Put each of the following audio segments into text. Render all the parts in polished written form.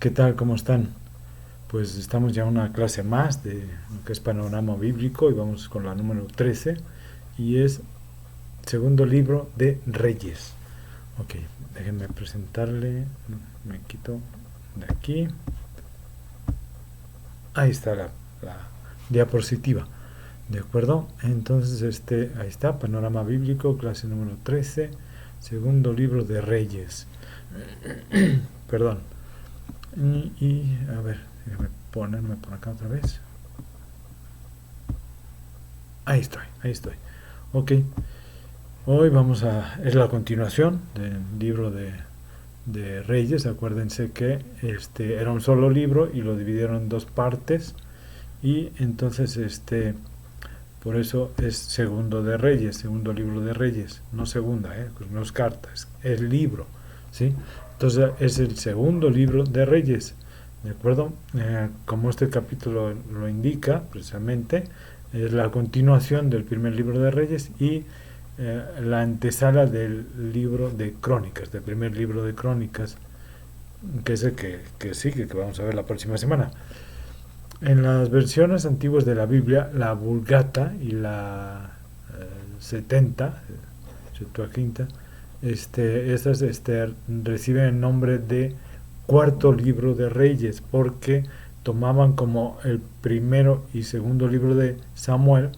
¿Qué tal? ¿Cómo están? Pues estamos ya en una clase más de lo que es panorama bíblico y vamos con la número 13 y es segundo libro de Reyes. Ok, déjenme presentarle, me quito de aquí. Ahí está la diapositiva, ¿de acuerdo? Entonces ahí está, panorama bíblico, clase número 13, segundo libro de Reyes. Perdón. A ver, déjame ponerme por acá otra vez. Ahí estoy. Ok, hoy es la continuación del libro de Reyes. Acuérdense que era un solo libro y lo dividieron en dos partes. Y entonces por eso es segundo de Reyes, segundo libro de Reyes, no segunda, pues no es carta, es libro, ¿sí? Entonces es el segundo libro de Reyes, ¿de acuerdo? Como este capítulo lo indica, precisamente, es la continuación del primer libro de Reyes y la antesala del libro de Crónicas, del primer libro de Crónicas, que es el que sigue, que vamos a ver la próxima semana. En las versiones antiguas de la Biblia, la Vulgata y la 70, Septuaginta, estas reciben el nombre de cuarto libro de Reyes, porque tomaban como el primero y segundo libro de Samuel,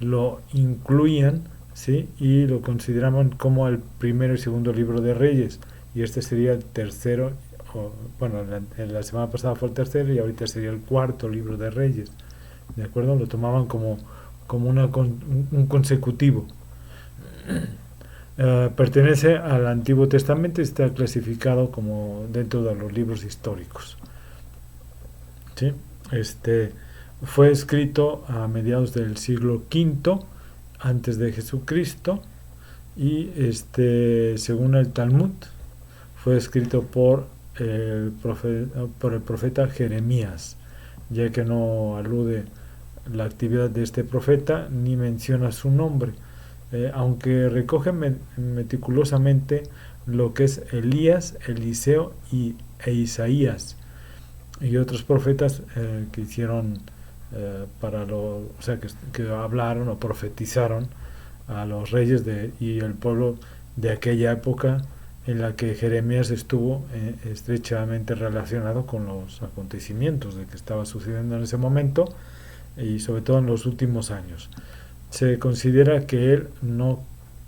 lo incluían, ¿sí? Y lo consideraban como el primero y segundo libro de Reyes, y este sería el tercero. Bueno, en la semana pasada fue el tercero y ahorita sería el cuarto libro de Reyes, ¿de acuerdo? Lo tomaban como un consecutivo. Pertenece al Antiguo Testamento y está clasificado como dentro de los libros históricos, ¿sí? Fue escrito a mediados del siglo V antes de Jesucristo y según el Talmud fue escrito por el profeta Jeremías, ya que no alude la actividad de este profeta ni menciona su nombre, aunque recoge meticulosamente lo que es Elías, Eliseo e Isaías y otros profetas que hicieron o sea, que hablaron o profetizaron a los reyes y el pueblo de aquella época en la que Jeremías estuvo estrechamente relacionado con los acontecimientos de que estaba sucediendo en ese momento y sobre todo en los últimos años. Se considera que él no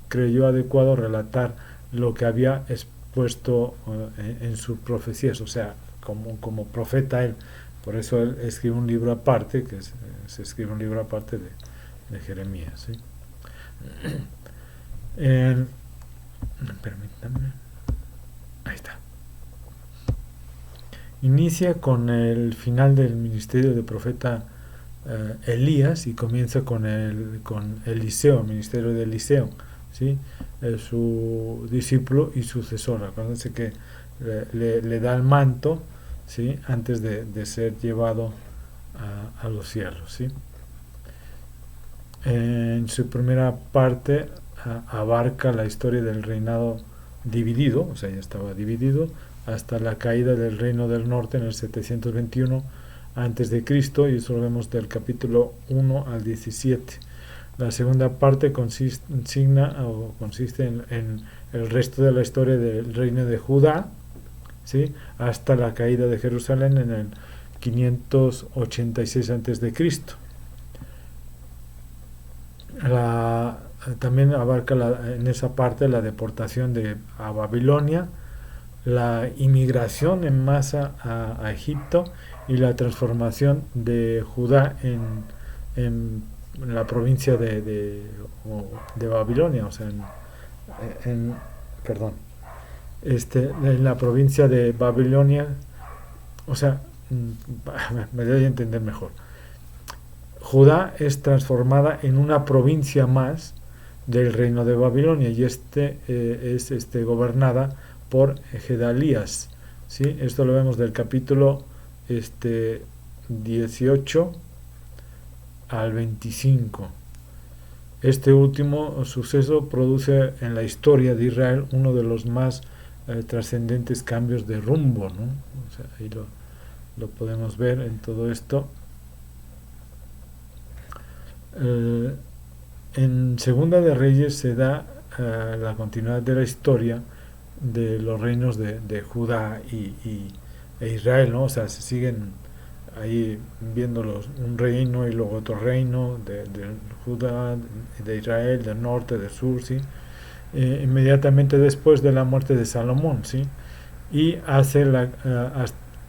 creyó adecuado relatar lo que había expuesto en sus profecías, o sea, como profeta él. Por eso él escribe un libro aparte, se escribe un libro aparte de Jeremías, ¿sí? Permítanme. Ahí está. Inicia con el final del ministerio del profeta Elías y comienza con Eliseo, el ministerio de Eliseo, ¿sí? Su discípulo y sucesor. Acuérdense que le da el manto, ¿sí? Antes de ser llevado a los cielos, ¿sí? En su primera parte abarca la historia del reinado dividido, o sea, ya estaba dividido, hasta la caída del reino del norte en el 721 antes de Cristo, y eso lo vemos del capítulo 1 al 17. La segunda parte consiste en el resto de la historia del reino de Judá, ¿sí? Hasta la caída de Jerusalén en el 586 antes de Cristo. También abarca en esa parte la deportación a Babilonia, la inmigración en masa a Egipto y la transformación de Judá en la provincia de Babilonia, o sea, perdón, en la provincia de Babilonia, o sea, me doy a entender mejor. Judá es transformada en una provincia más del reino de Babilonia y es gobernada por Gedalías, ¿sí? Esto lo vemos del capítulo 18 al 25. Este último suceso produce en la historia de Israel uno de los más trascendentes cambios de rumbo, ¿no? O sea, ahí lo podemos ver en todo esto. En Segunda de Reyes se da la continuidad de la historia de los reinos de Judá e Israel, ¿no? O sea, se siguen ahí viéndolos, un reino y luego otro reino de Judá, de Israel, del norte, del sur, ¿sí? Inmediatamente después de la muerte de Salomón, ¿sí? Y hace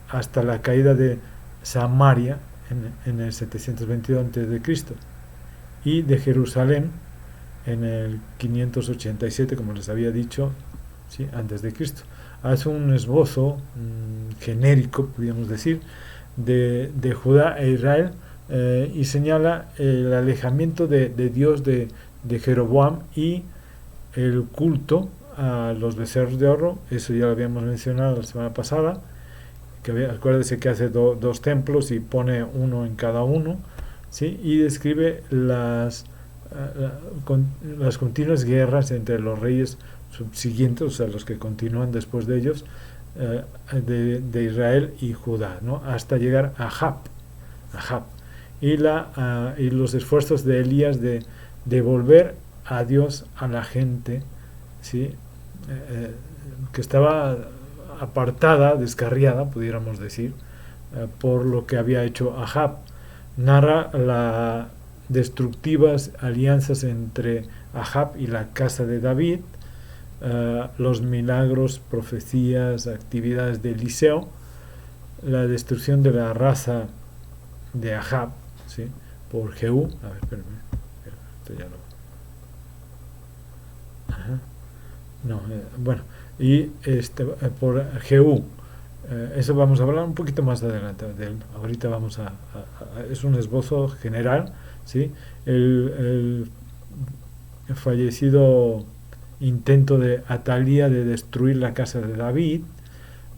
hasta la caída de Samaria en el 722 a.C. y de Jerusalén en el 587, como les había dicho, ¿sí? Antes de Cristo. Hace un esbozo genérico, podríamos decir, de Judá e Israel, y señala el alejamiento de Dios de Jeroboam y el culto a los becerros de oro. Eso ya lo habíamos mencionado la semana pasada, que acuérdese que hace dos templos y pone uno en cada uno, ¿sí? Y describe las continuas guerras entre los reyes subsiguientes, o sea, los que continúan después de ellos, de Israel y Judá, ¿no? Hasta llegar a Ahab. Y los esfuerzos de Elías de devolver a Dios a la gente, ¿sí? Que estaba apartada, descarriada, pudiéramos decir, por lo que había hecho Ahab. Narra las destructivas alianzas entre Ahab y la casa de David, los milagros, profecías, actividades de Eliseo, la destrucción de la raza de Ahab, ¿sí? Por Jehú. A ver, espérame, esto ya lo... Ajá. No, bueno, y por Jehú. Eso vamos a hablar un poquito más adelante de él. Ahorita vamos es un esbozo general, ¿sí? El fallecido intento de Atalía de destruir la casa de David,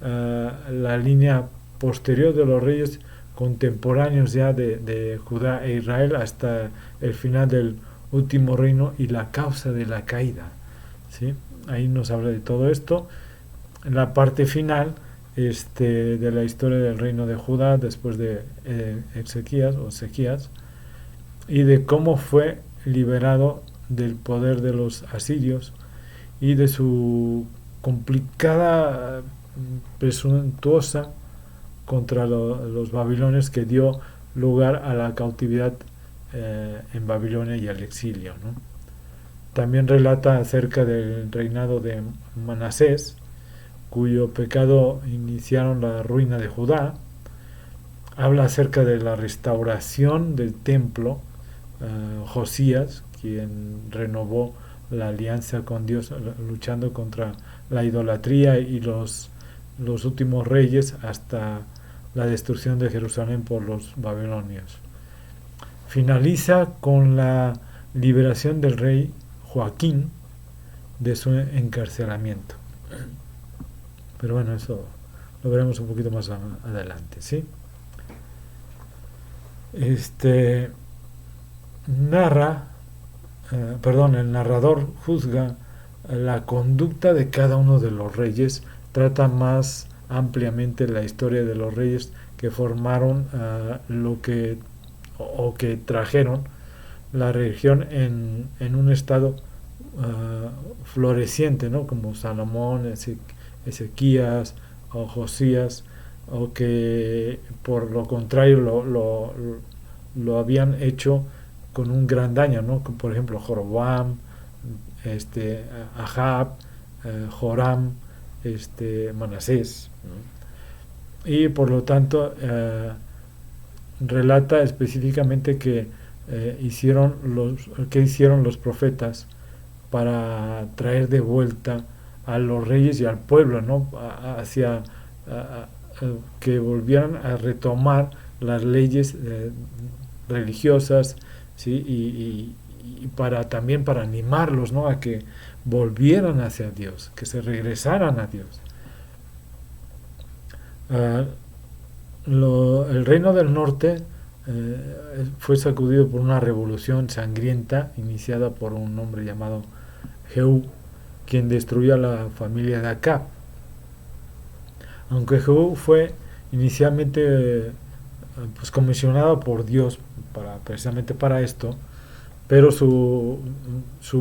la línea posterior de los reyes contemporáneos ya de Judá e Israel hasta el final del último reino y la causa de la caída, ¿sí? Ahí nos habla de todo esto. En la parte final de la historia del reino de Judá después de Ezequías, y de cómo fue liberado del poder de los asirios y de su complicada, presuntuosa contra los babilonios, que dio lugar a la cautividad en Babilonia y al exilio, ¿no? También relata acerca del reinado de Manasés, cuyo pecado iniciaron la ruina de Judá. Habla acerca de la restauración del templo, Josías, quien renovó la alianza con Dios, luchando contra la idolatría y los últimos reyes hasta la destrucción de Jerusalén por los babilonios. Finaliza con la liberación del rey Joaquín de su encarcelamiento. Pero bueno, eso lo veremos un poquito más adelante, ¿sí? El narrador juzga la conducta de cada uno de los reyes, trata más ampliamente la historia de los reyes que formaron que trajeron la región en un estado floreciente, ¿no? Como Salomón, Ezequías o Josías, o que por lo contrario lo habían hecho con un gran daño, ¿no? Como por ejemplo Jeroboam, Ahab, Joram, Manasés, ¿no? Y por lo tanto relata específicamente que hicieron los profetas para traer de vuelta a los reyes y al pueblo, ¿no? Hacia que volvieran a retomar las leyes religiosas, ¿sí? Y también para animarlos, ¿no? A que volvieran hacia Dios, que se regresaran a Dios. El reino del norte fue sacudido por una revolución sangrienta iniciada por un hombre llamado Jehú, quien destruyó a la familia de Acab, Aunque Jehú fue inicialmente pues comisionado por Dios precisamente para esto, pero su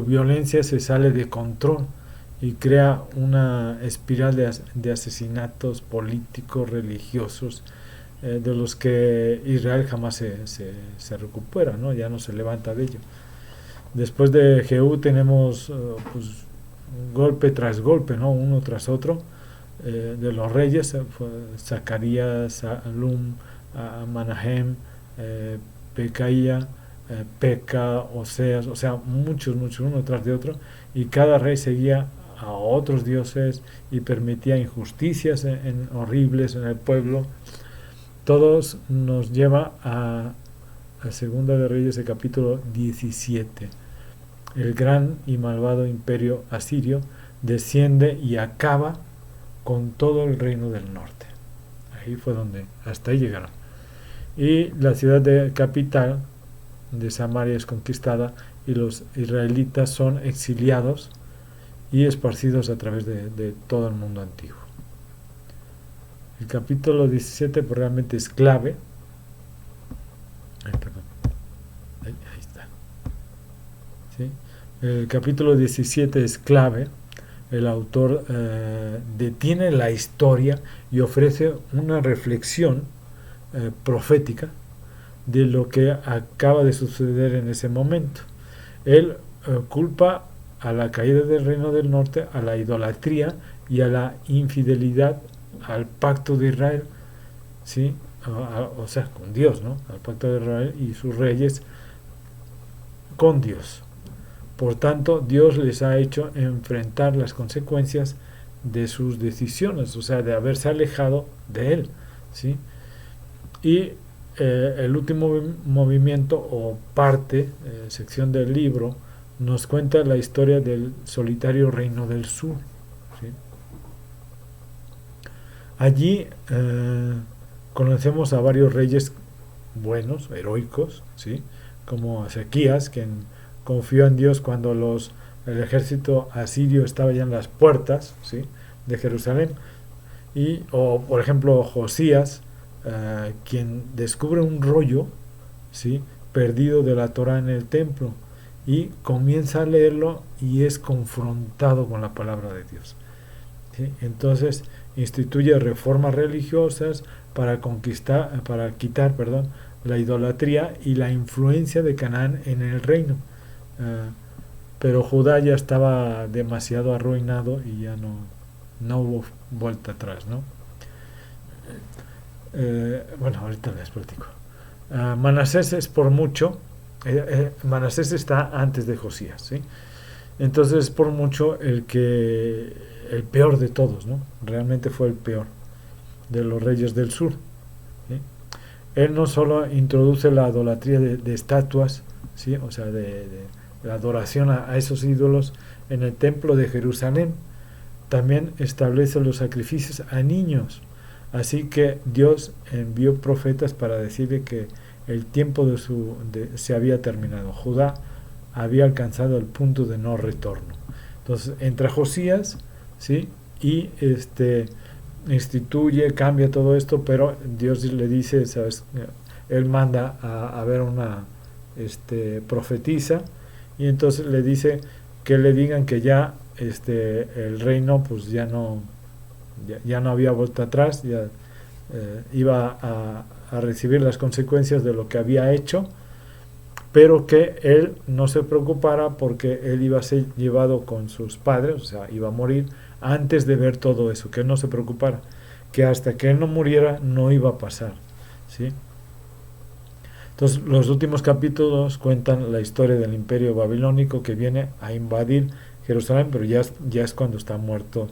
violencia se sale de control y crea una espiral de asesinatos políticos, religiosos, de los que Israel jamás se recupera, ¿no? Ya no se levanta de ello. Después de Jehú tenemos pues, golpe tras golpe, ¿no? Uno tras otro, de los reyes, Zacarías, Salum, Manahem, Pecaía, Peca, Oseas, o sea, muchos, uno tras de otro, y cada rey seguía a otros dioses y permitía injusticias horribles en el pueblo. Todos nos lleva a Segunda de Reyes, el capítulo 17. El gran y malvado imperio asirio desciende y acaba con todo el reino del norte. Ahí fue donde, hasta ahí llegaron. Y la ciudad de capital de Samaria es conquistada y los israelitas son exiliados y esparcidos a través de todo el mundo antiguo. El capítulo 17 pues, realmente es clave. Ahí está. ¿Sí? El capítulo 17 es clave. El autor detiene la historia y ofrece una reflexión profética de lo que acaba de suceder en ese momento. Él culpa a la caída del reino del norte, a la idolatría y a la infidelidad al pacto de Israel, ¿sí? O sea, con Dios, ¿no? Al pacto de Israel y sus reyes con Dios. Por tanto, Dios les ha hecho enfrentar las consecuencias de sus decisiones, o sea, de haberse alejado de Él, ¿sí? Y el último movimiento o parte, sección del libro, nos cuenta la historia del solitario reino del sur, ¿sí? Allí conocemos a varios reyes buenos, heroicos, ¿sí? Como Ezequías, quien confió en Dios cuando el ejército asirio estaba ya en las puertas, ¿sí? de Jerusalén. O por ejemplo Josías, quien descubre un rollo, ¿sí? perdido de la Torá en el templo y comienza a leerlo y es confrontado con la palabra de Dios, ¿sí? Entonces instituye reformas religiosas para quitar, la idolatría y la influencia de Canaán en el reino. Pero Judá ya estaba demasiado arruinado y ya no hubo vuelta atrás, ¿no? Bueno, ahorita les platico. Manasés es por mucho, Manasés está antes de Josías, ¿sí? Entonces es por mucho el peor de todos, ¿no? Realmente fue el peor de los reyes del sur, ¿sí? Él no solo introduce la idolatría de estatuas, ¿sí? O sea, de la adoración a esos ídolos en el templo de Jerusalén, también establece los sacrificios a niños. Así que Dios envió profetas para decirle que el tiempo se había terminado. Judá había alcanzado el punto de no retorno. Entonces entra Josías, ¿sí? Y cambia todo esto, pero Dios le dice, ¿sabes? Él manda a ver una profetisa y entonces le dice que le digan que ya el reino pues ya no había vuelta atrás, ya iba a recibir las consecuencias de lo que había hecho, pero que él no se preocupara porque él iba a ser llevado con sus padres, o sea, iba a morir antes de ver todo eso, que él no se preocupara, que hasta que él no muriera no iba a pasar, ¿sí? Entonces, los últimos capítulos cuentan la historia del imperio babilónico que viene a invadir Jerusalén, pero ya es cuando está muerto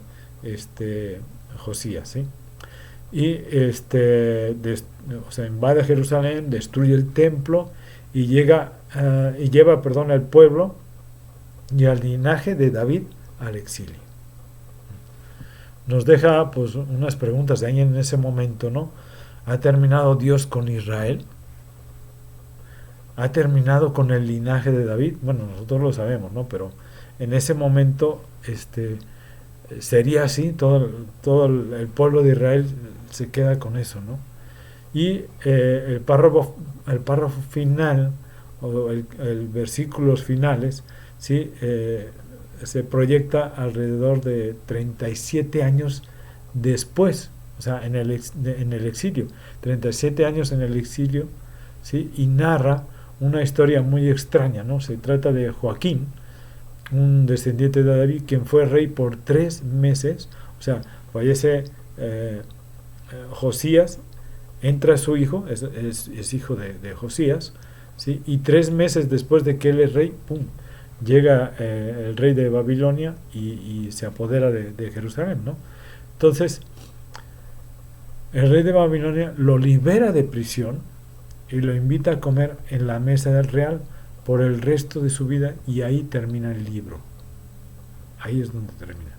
Josías, ¿sí? Y invade Jerusalén, destruye el templo y lleva al pueblo y al linaje de David al exilio. Nos deja pues unas preguntas de ahí en ese momento, ¿no? ¿Ha terminado Dios con Israel? ¿Ha terminado con el linaje de David? Bueno, nosotros lo sabemos, ¿no? Pero en ese momento sería así, todo el pueblo de Israel se queda con eso, ¿no? Y el párrafo final, o versículos finales, ¿sí? Se proyecta alrededor de 37 años después, o sea, en el exilio, 37 años en el exilio, ¿sí? Y narra una historia muy extraña, ¿no? Se trata de Joaquín, un descendiente de David, quien fue rey por 3 meses, o sea, fallece Josías, entra su hijo, es hijo de Josías, ¿sí? Y 3 meses después de que él es rey, ¡pum!, llega el rey de Babilonia y se apodera de Jerusalén, ¿no? Entonces, el rey de Babilonia lo libera de prisión y lo invita a comer en la mesa del real por el resto de su vida, y ahí termina el libro. Ahí es donde termina.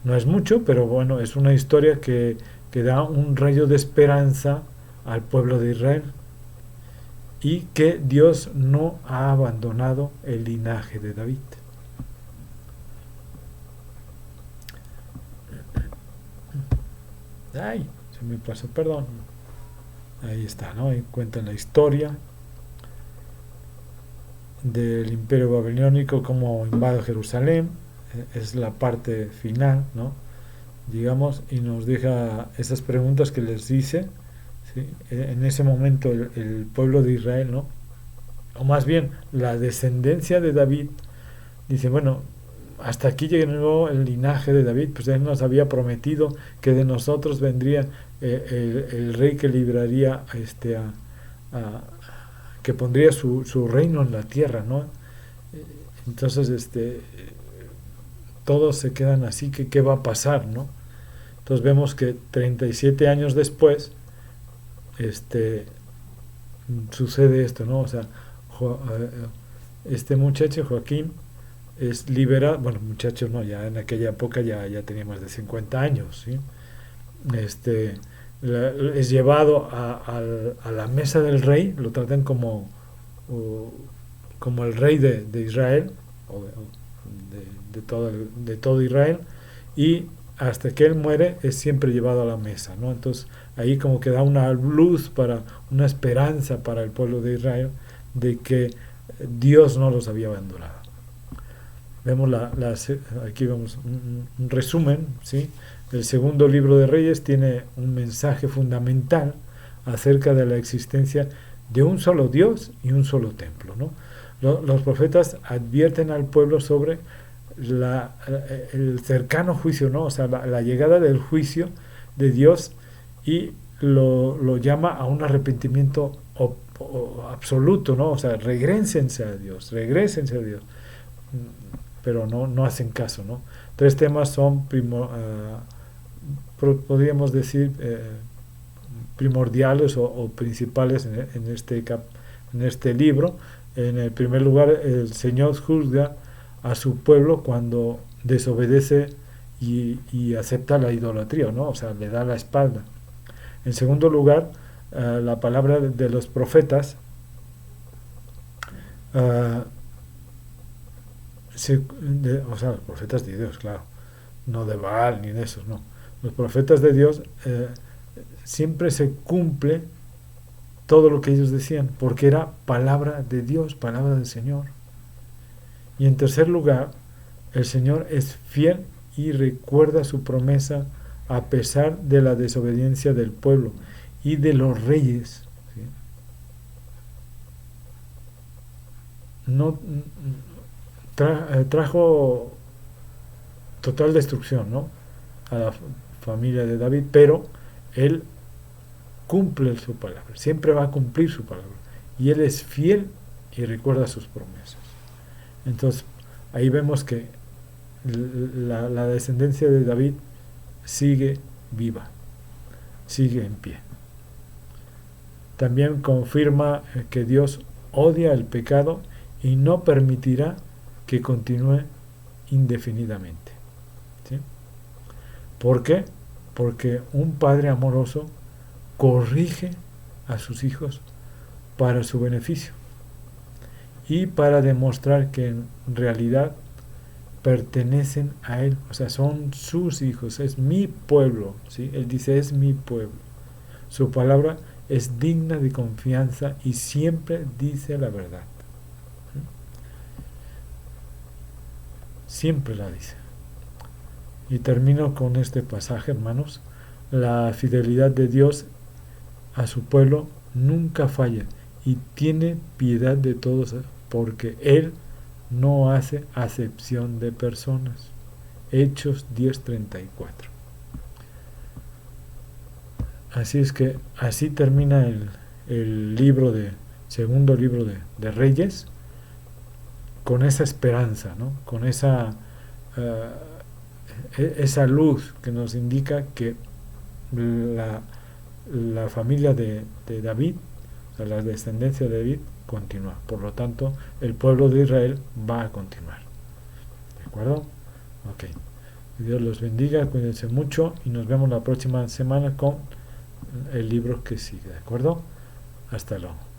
No es mucho, pero bueno, es una historia que da un rayo de esperanza al pueblo de Israel, y que Dios no ha abandonado el linaje de David. Ay, se me pasó, perdón. Ahí está, ¿no? Ahí cuentan la historia del imperio babilónico, cómo invade Jerusalén. Es la parte final, ¿no? Digamos, y nos deja esas preguntas que les dice, ¿sí? En ese momento el pueblo de Israel, ¿no? O más bien la descendencia de David, dice, bueno, hasta aquí llegó el linaje de David, pues él nos había prometido que de nosotros vendría el rey que libraría a- que pondría su reino en la tierra, ¿no? Entonces todos se quedan así, que qué va a pasar, ¿no? Entonces vemos que 37 años después este sucede esto, ¿no? O sea, este muchacho Joaquín es liberado, bueno, muchachos no, ya en aquella época ya tenía más de 50 años, ¿sí? Este, es llevado a la mesa del rey, lo tratan como el rey de Israel, o de todo Israel, y hasta que él muere es siempre llevado a la mesa, ¿no? Entonces ahí como que da una luz, una esperanza para el pueblo de Israel, de que Dios no los había abandonado. Vemos aquí vemos un resumen, ¿sí? El segundo libro de Reyes tiene un mensaje fundamental acerca de la existencia de un solo Dios y un solo templo, ¿no? Los profetas advierten al pueblo sobre el cercano juicio, ¿no? O sea, la llegada del juicio de Dios, y lo llama a un arrepentimiento absoluto, ¿no? O sea, regrésense a Dios, regrésense a Dios. Pero no hacen caso, ¿no? Tres temas son, podríamos decir, primordiales o principales en este libro. En el primer lugar, el Señor juzga a su pueblo cuando desobedece y acepta la idolatría, ¿no? O sea, le da la espalda. En segundo lugar, la palabra de los profetas o sea, los profetas de Dios, claro, no de Baal ni de esos, no. Los profetas de Dios siempre se cumple todo lo que ellos decían, porque era palabra de Dios, palabra del Señor. Y en tercer lugar, el Señor es fiel y recuerda su promesa a pesar de la desobediencia del pueblo y de los reyes. ¿Sí? No trajo total destrucción, ¿no?, a la familia de David, pero él cumple su palabra, siempre va a cumplir su palabra, y él es fiel y recuerda sus promesas. Entonces ahí vemos que la descendencia de David sigue viva, sigue en pie. También confirma que Dios odia el pecado y no permitirá que continúe indefinidamente. ¿Sí? ¿Por qué? Porque un padre amoroso corrige a sus hijos para su beneficio y para demostrar que en realidad pertenecen a Él, o sea, son sus hijos, es mi pueblo, ¿sí? Él dice, es mi pueblo. Su palabra es digna de confianza y siempre dice la verdad. Siempre la dice. Y termino con este pasaje, hermanos. La fidelidad de Dios a su pueblo nunca falla y tiene piedad de todos porque Él no hace acepción de personas. Hechos 10:34. Así es que así termina el libro segundo libro de Reyes, con esa esperanza, ¿no? Con esa luz que nos indica que la, la familia de David, o sea, la descendencia de David, continúa. Por lo tanto, el pueblo de Israel va a continuar. ¿De acuerdo? Ok. Dios los bendiga, cuídense mucho y nos vemos la próxima semana con el libro que sigue. ¿De acuerdo? Hasta luego.